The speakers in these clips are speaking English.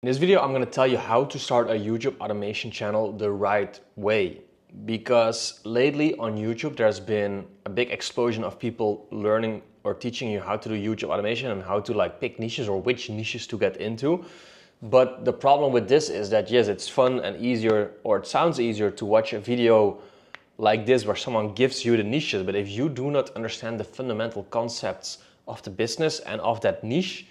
In this video, I'm going to tell you how to start a YouTube automation channel the right way. Because lately on YouTube, there's been a big explosion of people learning or teaching you how to do YouTube automation and how to pick niches or which niches to get into. But the problem with this is that yes, it's fun and easier, or it sounds easier to watch a video like this where someone gives you the niches. But if you do not understand the fundamental concepts of the business and of that niche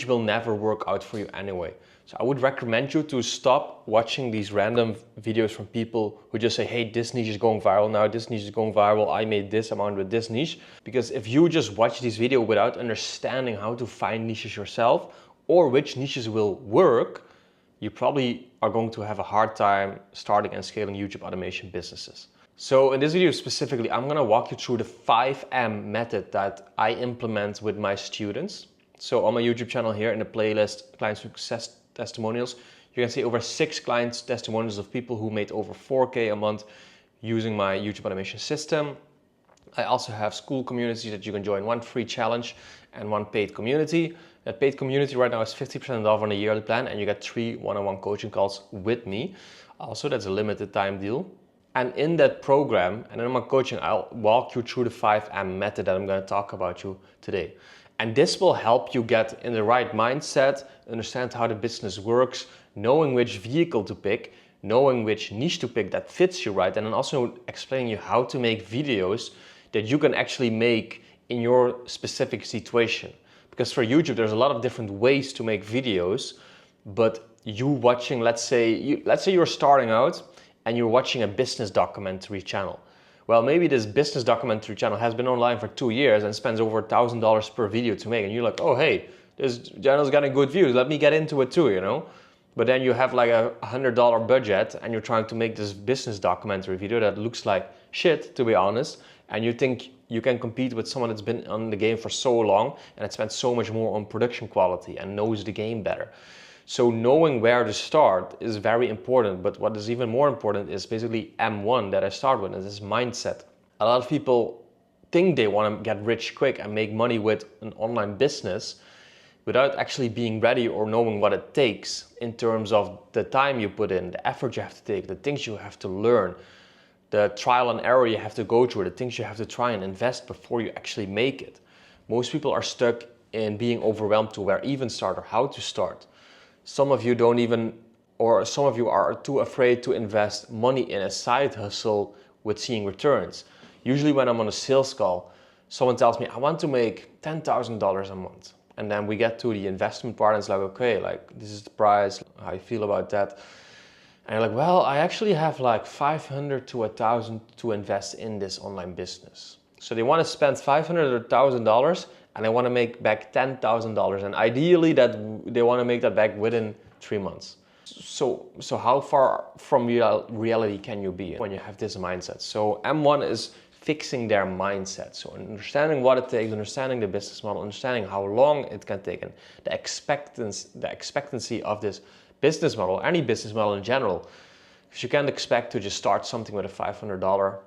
will never work out for you anyway. So I would recommend you to stop watching these random videos from people who just say, hey, this niche is going viral now, this niche is going viral, I made this amount with this niche. Because if you just watch this video without understanding how to find niches yourself or which niches will work, you probably are going to have a hard time starting and scaling YouTube automation businesses. So in this video specifically, I'm gonna walk you through the 5M method that I implement with my students. So on my YouTube channel here in the playlist, Client Success Testimonials, you can see over 6 clients' testimonials of people who made over 4K a month using my YouTube automation system. I also have school communities that you can join, 1 free challenge and 1 paid community. That paid community right now is 50% off on a yearly plan, and you get 3 one-on-one coaching calls with me. Also, that's a limited time deal. And in that program and in my coaching, I'll walk you through the 5M method that I'm going to talk about you today. And this will help you get in the right mindset, understand how the business works, knowing which vehicle to pick, knowing which niche to pick that fits you right, and then also explaining you how to make videos that you can actually make in your specific situation. Because for YouTube, there's a lot of different ways to make videos, but you watching, let's say you're starting out and you're watching a business documentary channel. Well, maybe this business documentary channel has been online for 2 years and spends over $1,000 per video to make. And you're like, oh, hey, this channel's getting good views. Let me get into it too, you know? But then you have like a $100 budget and you're trying to make this business documentary video that looks like shit, to be honest. And you think you can compete with someone that's been on the game for so long and it spends so much more on production quality and knows the game better. So knowing where to start is very important, but what is even more important is basically M1 that I start with, and this is mindset. A lot of people think they want to get rich quick and make money with an online business without actually being ready or knowing what it takes in terms of the time you put in, the effort you have to take, the things you have to learn, the trial and error you have to go through, the things you have to try and invest before you actually make it. Most people are stuck in being overwhelmed to where even start or how to start. Some of you don't even, or some of you are too afraid to invest money in a side hustle with seeing returns. Usually when I'm on a sales call, someone tells me, I want to make $10,000 a month. And then we get to the investment part and it's like, okay, this is the price, how you feel about that. And you're like, well, I actually have like 500 to 1,000 to invest in this online business. So they want to spend $500 or $1,000 and they want to make back $10,000, and ideally that they want to make that back within 3 months. So how far from reality can you be when you have this mindset? So M1 is fixing their mindset. So understanding what it takes, understanding the business model, understanding how long it can take, and the expectancy of this business model, any business model in general. Because you can't expect to just start something with a $500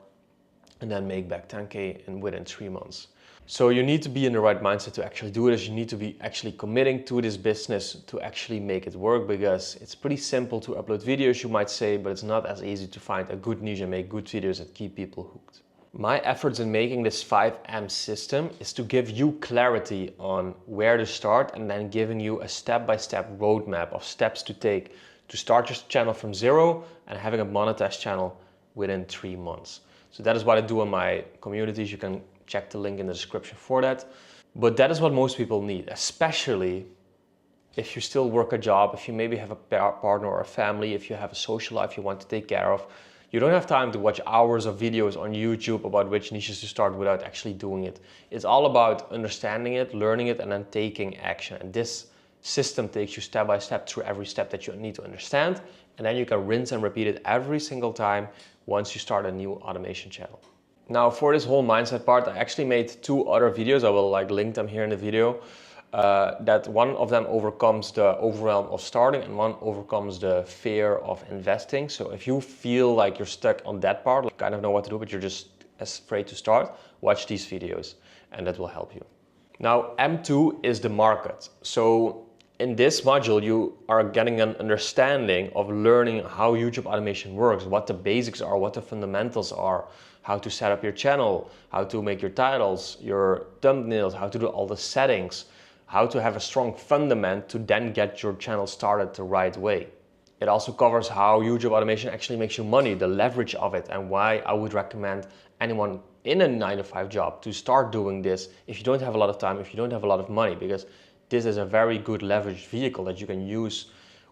and then make back 10K within 3 months. So you need to be in the right mindset to actually do this. You need to be actually committing to this business to actually make it work, because it's pretty simple to upload videos, you might say, but it's not as easy to find a good niche and make good videos that keep people hooked. My efforts in making this 5M system is to give you clarity on where to start and then giving you a step-by-step roadmap of steps to take to start your channel from zero and having a monetized channel within 3 months. So that is what I do in my communities. You can check the link in the description for that. But that is what most people need, especially if you still work a job, if you maybe have a partner or a family, if you have a social life you want to take care of. You don't have time to watch hours of videos on YouTube about which niches to start without actually doing it. It's all about understanding it, learning it, and then taking action. And this system takes you step by step through every step that you need to understand. And then you can rinse and repeat it every single time once you start a new automation channel. Now for this whole mindset part, I actually made 2 other videos. I will link them here in the video. That one of them overcomes the overwhelm of starting and one overcomes the fear of investing. So if you feel like you're stuck on that part, like kind of know what to do, but you're just afraid to start, watch these videos and that will help you. Now M2 is the market. So In this module, you are getting an understanding of learning how YouTube automation works, what the basics are, what the fundamentals are, how to set up your channel, how to make your titles, your thumbnails, how to do all the settings, how to have a strong fundament to then get your channel started the right way. It also covers how YouTube automation actually makes you money, the leverage of it, and why I would recommend anyone in a 9-to-5 job to start doing this if you don't have a lot of time, if you don't have a lot of money, because this is a very good leverage vehicle that you can use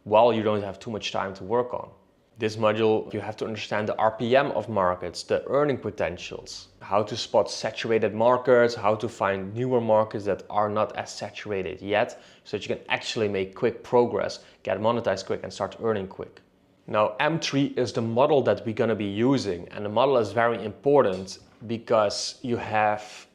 while you don't have too much time to work on. This module, you have to understand the RPM of markets, the earning potentials, how to spot saturated markets, how to find newer markets that are not as saturated yet, so that you can actually make quick progress, get monetized quick and start earning quick. Now, M3 is the model that we're gonna be using, and the model is very important because you have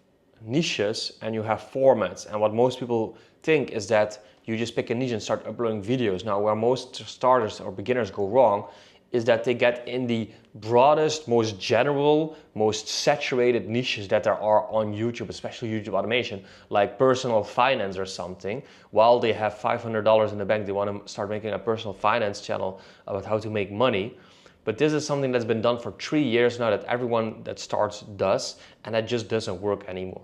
niches and you have formats, and what most people think is that you just pick a niche and start uploading videos. Now, where most starters or beginners go wrong is that they get in the broadest, most general, most saturated niches that there are on YouTube, especially YouTube automation, like personal finance or something. While they have $500 in the bank, they want to start making a personal finance channel about how to make money. But this is something that's been done for 3 years now, that everyone that starts does, and that just doesn't work anymore.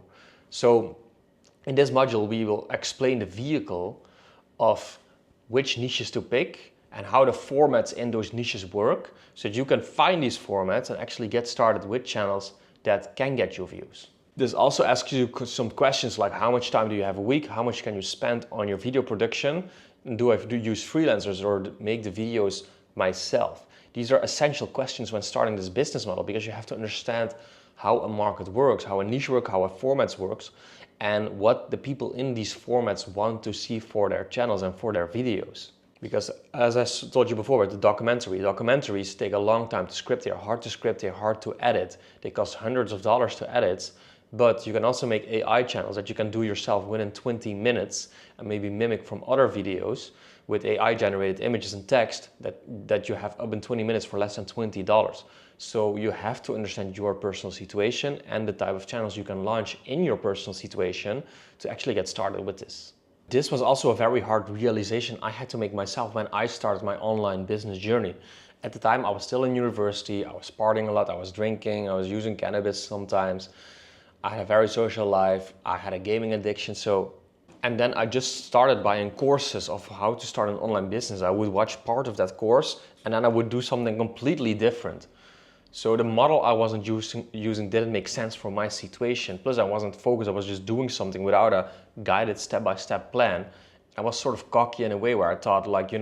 So in this module, we will explain the vehicle of which niches to pick and how the formats in those niches work, so that you can find these formats and actually get started with channels that can get you views. This also asks you some questions like, how much time do you have a week? How much can you spend on your video production? Do I use freelancers or make the videos myself? These are essential questions when starting this business model, because you have to understand how a market works, how a niche works, how a format works, and what the people in these formats want to see for their channels and for their videos. Because as I told you before with the documentaries take a long time to script, they're hard to script, they're hard to edit, they cost hundreds of dollars to edit, but you can also make AI channels that you can do yourself within 20 minutes and maybe mimic from other videos with AI generated images and text that you have up in 20 minutes for less than $20. So you have to understand your personal situation and the type of channels you can launch in your personal situation to actually get started with this. This was also a very hard realization I had to make myself when I started my online business journey. At the time, I was still in university, I was partying a lot, I was drinking, I was using cannabis sometimes. I had a very social life, I had a gaming addiction, and then I just started buying courses of how to start an online business. I would watch part of that course and then I would do something completely different. So the model I wasn't using didn't make sense for my situation. Plus I wasn't focused, I was just doing something without a guided step-by-step plan. I was sort of cocky in a way where I thought like,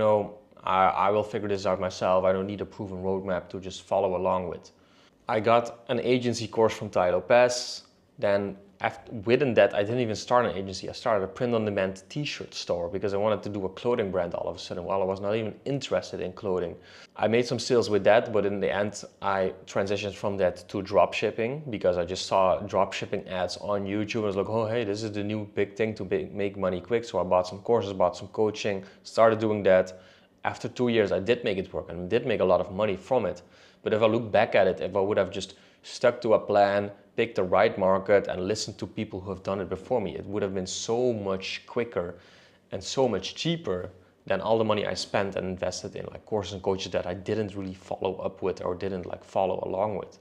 I will figure this out myself. I don't need a proven roadmap to just follow along with. I got an agency course from Tai Lopez. Then within that, I didn't even start an agency. I started a print-on-demand t-shirt store because I wanted to do a clothing brand all of a sudden, while I was not even interested in clothing. I made some sales with that, but in the end, I transitioned from that to drop shipping because I just saw drop shipping ads on YouTube. I was like, oh, hey, this is the new big thing to make money quick. So I bought some courses, bought some coaching, started doing that. After 2 years, I did make it work and did make a lot of money from it. But if I look back at it, if I would have just stuck to a plan, pick the right market and listen to people who have done it before me, it would have been so much quicker and so much cheaper than all the money I spent and invested in like courses and coaches that I didn't really follow up with or didn't like follow along with.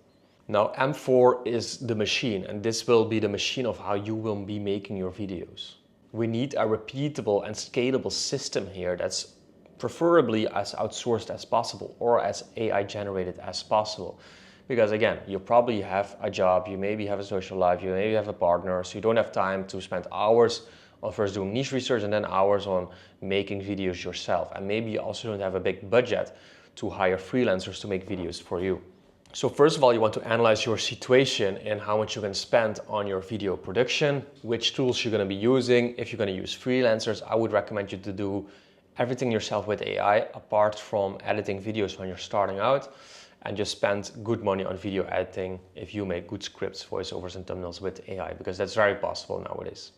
Now M4 is the machine, and this will be the machine of how you will be making your videos. We need a repeatable and scalable system here that's preferably as outsourced as possible or as AI generated as possible. Because again, you probably have a job, you maybe have a social life, you maybe have a partner, so you don't have time to spend hours on first doing niche research and then hours on making videos yourself. And maybe you also don't have a big budget to hire freelancers to make videos for you. So first of all, you want to analyze your situation and how much you can spend on your video production, which tools you're going to be using. If you're going to use freelancers, I would recommend you to do everything yourself with AI, apart from editing videos when you're starting out. And just spend good money on video editing if you make good scripts, voiceovers and thumbnails with AI, because that's very possible nowadays.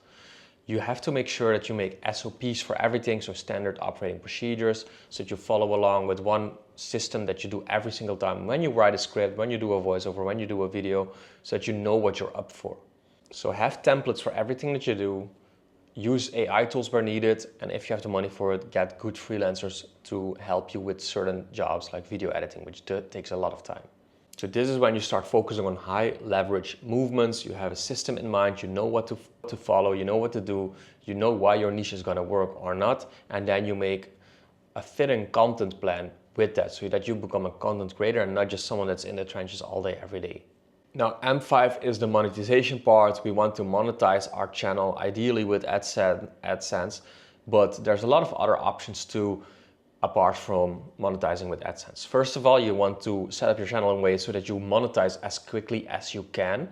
You have to make sure that you make SOPs for everything, so standard operating procedures, so that you follow along with one system that you do every single time when you write a script, when you do a voiceover, when you do a video, so that you know what you're up for. So have templates for everything that you do, use AI tools where needed, and if you have the money for it, get good freelancers to help you with certain jobs like video editing, which takes a lot of time. So this is when you start focusing on high leverage movements. You have a system in mind, you know what to follow, you know what to do, you know why your niche is gonna work or not, and then you make a fitting content plan with that so that you become a content creator and not just someone that's in the trenches all day, every day. Now, M5 is the monetization part. We want to monetize our channel, ideally with AdSense, but there's a lot of other options too, apart from monetizing with AdSense. First of all, you want to set up your channel in ways so that you monetize as quickly as you can,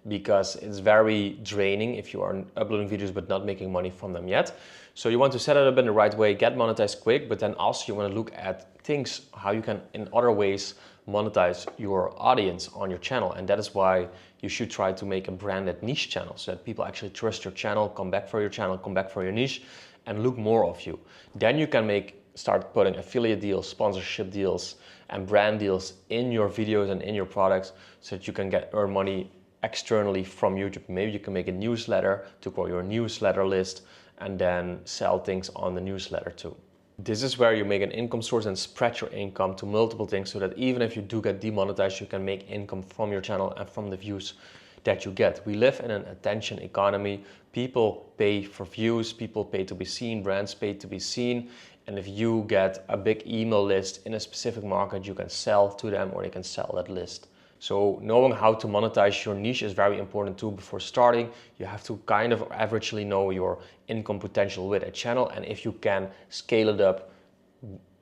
because it's very draining if you are uploading videos but not making money from them yet. So you want to set it up in the right way, get monetized quick, but then also you want to look at things, how you can in other ways monetize your audience on your channel. And that is why you should try to make a branded niche channel so that people actually trust your channel, come back for your channel, come back for your niche, and look more of you. Then you can start putting affiliate deals, sponsorship deals, and brand deals in your videos and in your products so that you can earn money externally from YouTube. Maybe you can make a newsletter to grow your newsletter list and then sell things on the newsletter too. This is where you make an income source and spread your income to multiple things so that even if you do get demonetized, you can make income from your channel and from the views that you get. We live in an attention economy. People pay for views, people pay to be seen, brands pay to be seen. And if you get a big email list in a specific market, you can sell to them or they can sell that list. So knowing how to monetize your niche is very important too. Before starting, you have to kind of averagely know your income potential with a channel, and if you can scale it up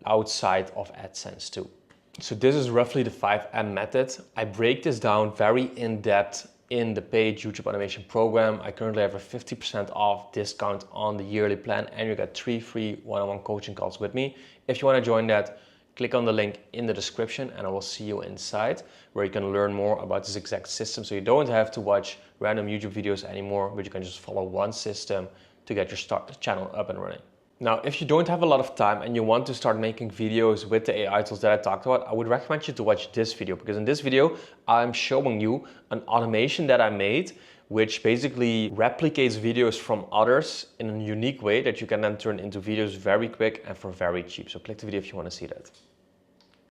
outside of AdSense too. So this is roughly the 5M method. I break this down very in depth in the paid YouTube automation program. I currently have a 50% off discount on the yearly plan, and you get 3 free one-on-one coaching calls with me. If you want to join that, click on the link in the description and I will see you inside, where you can learn more about this exact system. So you don't have to watch random YouTube videos anymore, but you can just follow one system to get your channel up and running. Now, if you don't have a lot of time and you want to start making videos with the AI tools that I talked about, I would recommend you to watch this video, because in this video, I'm showing you an automation that I made, which basically replicates videos from others in a unique way that you can then turn into videos very quick and for very cheap. So click the video if you want to see that.